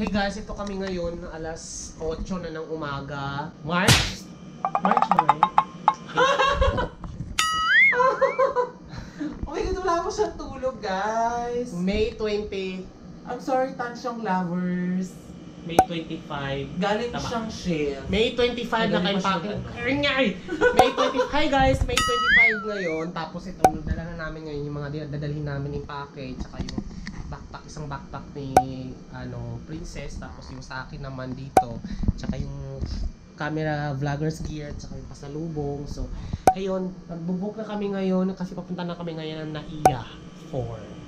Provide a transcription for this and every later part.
Hey guys, ito kami ngayon, alas 8 na ng umaga. March ba ngayon? Okay, ganito wala po siyang tulog, guys. May 20. I'm sorry, Tansyong lovers. May 25. Galing Tama. siyang shift. May 25 na kayo packing. May 20. Hi guys, May 25 ngayon. Tapos ito, dala na namin ngayon yung mga dadalhin namin yung package. Tsaka yung backpack, isang backpack ni Princess. Tapos yung sa akin naman dito. Tsaka yung camera vloggers gear. Tsaka yung pasalubong. So, ayun, nagbubuk na kami ngayon kasi papunta na kami ngayon ng NAIA 4.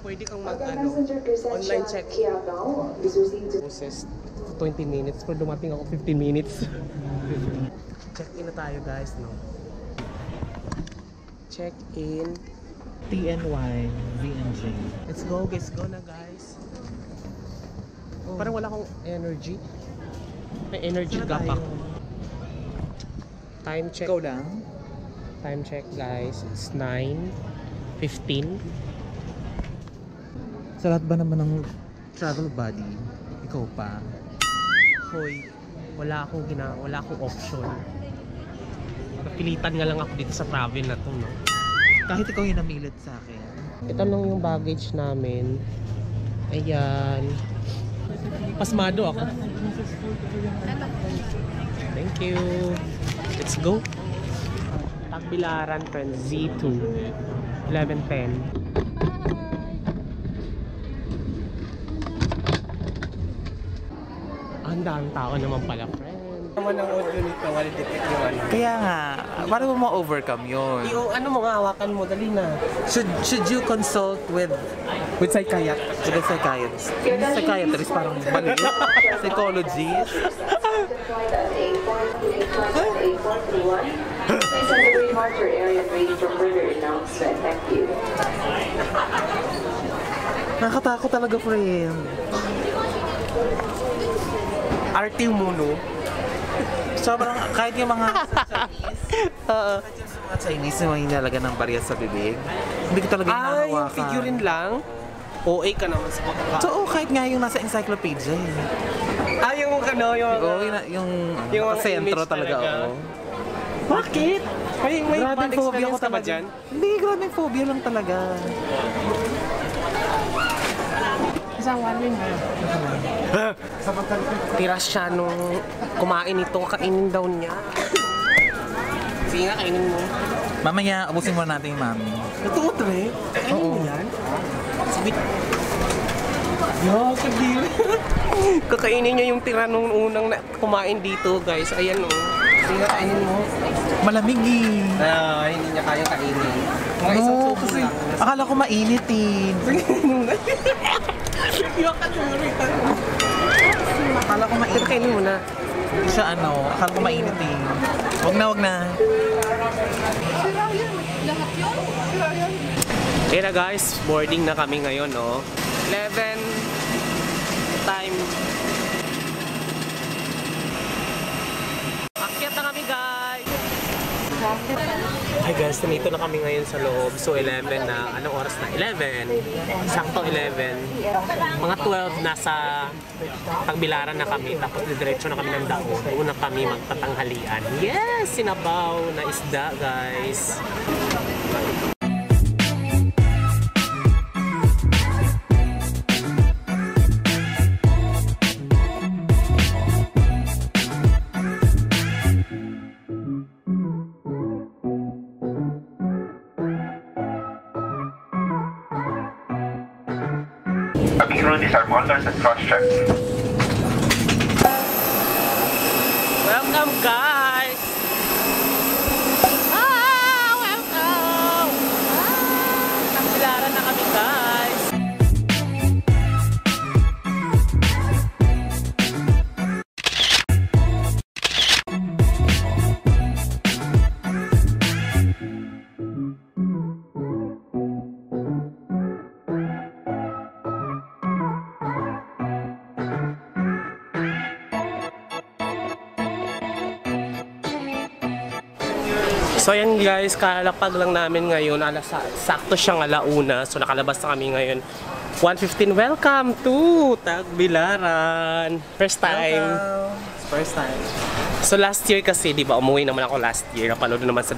Pwede kang online check. Process 20 minutes pero dumating ako 15 minutes. Check in na tayo guys, no? Check in. TNY, VNG. Let's go na guys. Parang wala akong energy. May energy gap ako. Time check. Go lang. Time check guys. It's 9:15. Sa lahat ba naman ng travel buddy, ikaw pa? Hoy, wala akong option. Napilitan nga lang ako dito sa travel na to, no? Kahit ikaw yung namilit sa akin. Ito lang yung baggage namin. Ayan. Pasmado ako. Thank you. Let's go. Tagbilaran, friend. Z2. 11:10. Ang daming tao naman pala, friend. Naman ang audio nito, walidipit yung ano. Kaya nga, paano mo ma-overcome yun? Yung ano mo nga, hawakan mo, dali na. Should you consult with psychiatrist? With a psychiatrist? Psychiatrist parang baliw. Psychologist? Nakakatakot talaga, friend. Arte mo, no? Sobrang, kahit yung mga Chinese na hinalaga ng barya sa bibig, hindi ko talaga hinahawakan. Yung figurine lang? OA ka naman sa pagkakain. So, kahit nga yung nasa encyclopedia eh. Yung ano, yung sentro talaga, oo. Bakit? May bad experience ka ba dyan? Hindi, grabing phobia lang talaga. Isang warning mo. Tira siya nung kumain ito, kainin daw niya. Sige nga, kainin mo. Mamaya, abusin muna natin yung mami. Ito, tre? Kainin mo yan? Sige. Yo, kadil. Kakainin niya yung tira nung unang kumain dito, guys. Ayan, oh. Sige nga, kainin mo. Malamig eh. Hindi niya kaya kainin. Mga isang subo kasi lang. akala ko mainit eh. Akala ko mainit. Kainin mo na. Hindi siya akala ko mainit eh. Wag na. Kaya na guys, boarding na kami ngayon, no? 11 time. Akyat na kami, guys! Hi guys, nandito na kami ngayon sa loob. So 11 na, anong oras na? 11. Sakto 11. Mga 12 nasa Tagbilaran na kami. Tapos diretso na kami ng Daon. Una kami magtatanghalian. Yes! Sinabaw na isda, guys. These are boulders and cross-check. Welcome, guys! Hi! So ayan guys, kalapag lang namin ngayon, sakto siyang 1:00. So nakalabas na kami ngayon. 1:15, welcome to Tagbilaran. First time. First time. So last year kasi, di ba, umuwi naman ako last year. Napalood naman sa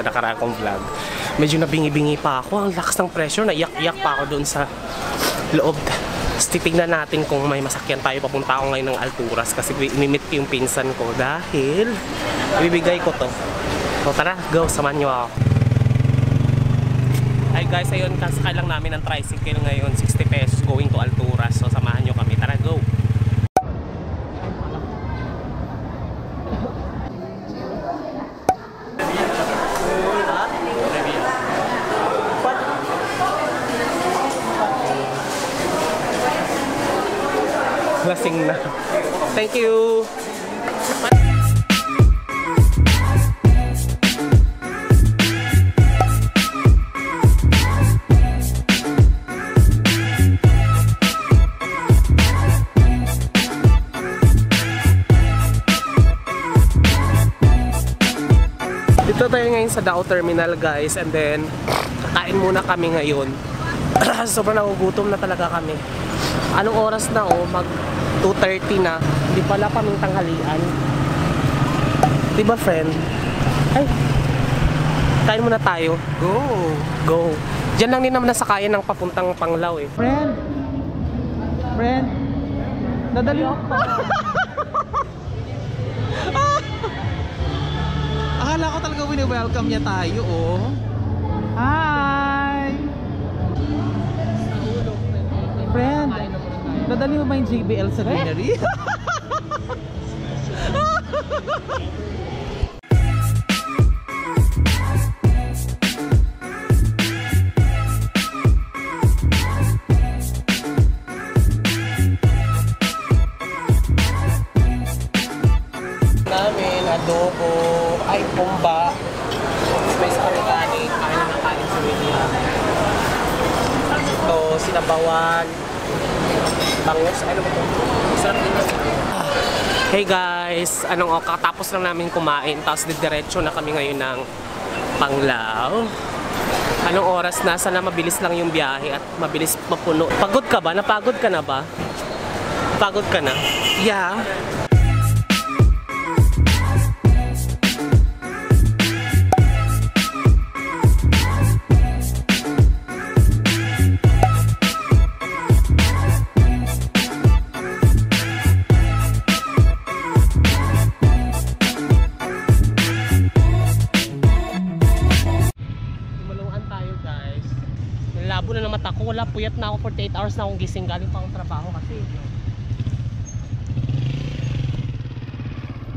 nakaraang kong vlog. Medyo nabingi-bingi pa ako. Ang lakas ng pressure. Naiyak-iyak pa ako doon sa loob. Tapos titignan natin kung may masakyan tayo. Papunta ako ngayon ng Alturas kasi imimit ko yung pinsan ko dahil ibibigay ko to. So tara, go. Samahan nyo ako. Ay guys, ayun, kasakay lang namin ng tricycle ngayon. 60 pesos going to Alturas. So samahan nyo kami. Tara, go. Lasing na. Thank you. Dito tayo ngayon sa Dao Terminal guys, and then kakain muna kami ngayon. Sobrang nagugutom na talaga kami. Anong oras na mag 2:30 na. Hindi pala kaming tanghalian. Diba friend? Ay, kain muna tayo. Go! Go. Diyan lang din naman nasakayan ng papuntang Panglao eh. Friend! Friend! Nadali ako pa. Akala ko talaga wini-welcome niya tayo, oh. Hi! Friend! Nadali mo ba yung JBL sa greenery? Namin, adobo, ay pumba. May sa kani, kain na kain sa media. Ito, sinabawan. Bangos, ano ba ito? Sarap din yun. Hey guys, kakatapos lang namin kumain, tapos didiretso na kami ngayon ng Panglao. Anong oras na? Sana mabilis lang yung biyahe at mabilis mapuno. Pagod ka ba? Napagod ka na ba? Pagod ka na? Yeah. Labo na ng mata ko, wala, puyat na ako, 48 hours na akong gising, galing pa akong trabaho kasi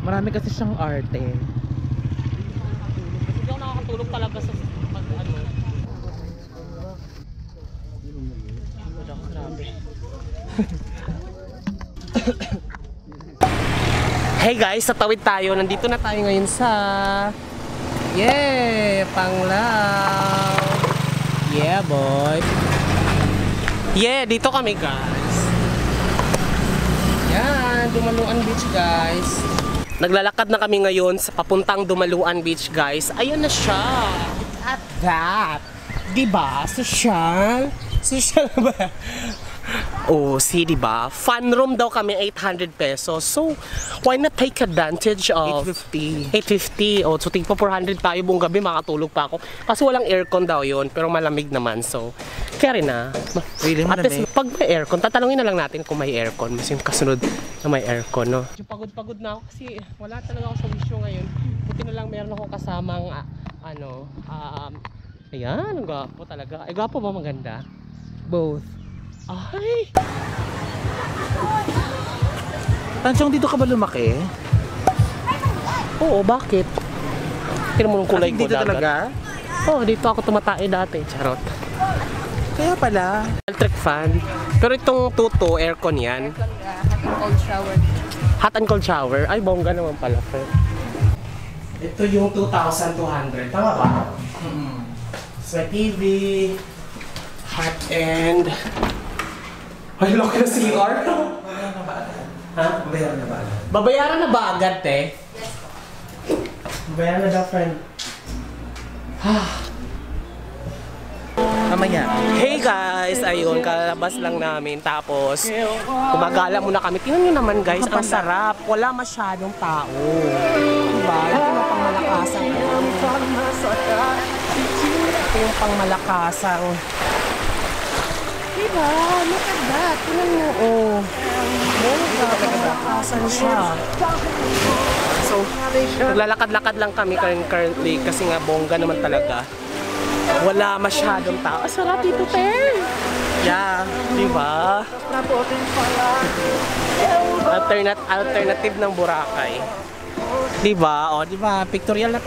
Marami kasi siyang arte. hindi ako nakakatulog talaga sa grabe. Hey guys, tatawid tayo, nandito na tayo ngayon sa Panglao. Yeah, boy. Yeah, dito kami, guys. Yan, Dumaluan Beach, guys. Naglalakad na kami ngayon sa papuntang Dumaluan Beach, guys. Ayun na siya. At that. Diba? Social? Social ba? Oh, see, diba? Fun room daw kami, 800 pesos. So, why not take advantage of 850. Oh, so tingpa 400 tayo buong gabi, makatulog pa ako. Kasi walang aircon daw yun, pero malamig naman. So, kaya rin na. Really at least, pag may aircon, tatanungin na lang natin kung may aircon. Mas yung kasunod na may aircon, no? Pagod-pagod na ako kasi wala talaga ako sa wisyo ngayon. Buti na lang meron akong kasamang, ayan, ang gwapo talaga. Ay, gwapo ba maganda? Both. Ay! Tansyong, dito ka ba lumaki? Oo, bakit? Tignan mo yung kulay ko dito talaga? Oo, dito ako tumatay dati. Charot. Kaya pala. Electric fan. Pero itong tuto, aircon yan. Hot and cold shower. Hot and cold shower? Ay, bongga naman pala. Ito yung 2,200. Tama ba? So, TV. Hot and... Ay, laki na CR. Ha? Bayaran na ba? Babayaran na ba agad, te? Babayaran na daw, friend. Mamaya. Hey guys, ayun, kalabas lang namin. Tapos, gumagala muna kami. Tingnan nyo naman guys, ang sarap. Wala masyadong tao. Diba? Ito yung pangmalakasang. Ito yung pangmalakasang. Diba? Look at that. Tingnan mo, oh. Pangmalakasan siya. So, naglalakad-lakad lang kami currently kasi nga bongga naman talaga. Wala masyadong tao. Sarap dito, Ter! Yeah, di ba? Alternative ng Boracay. Di ba? O, di ba? Pictorial na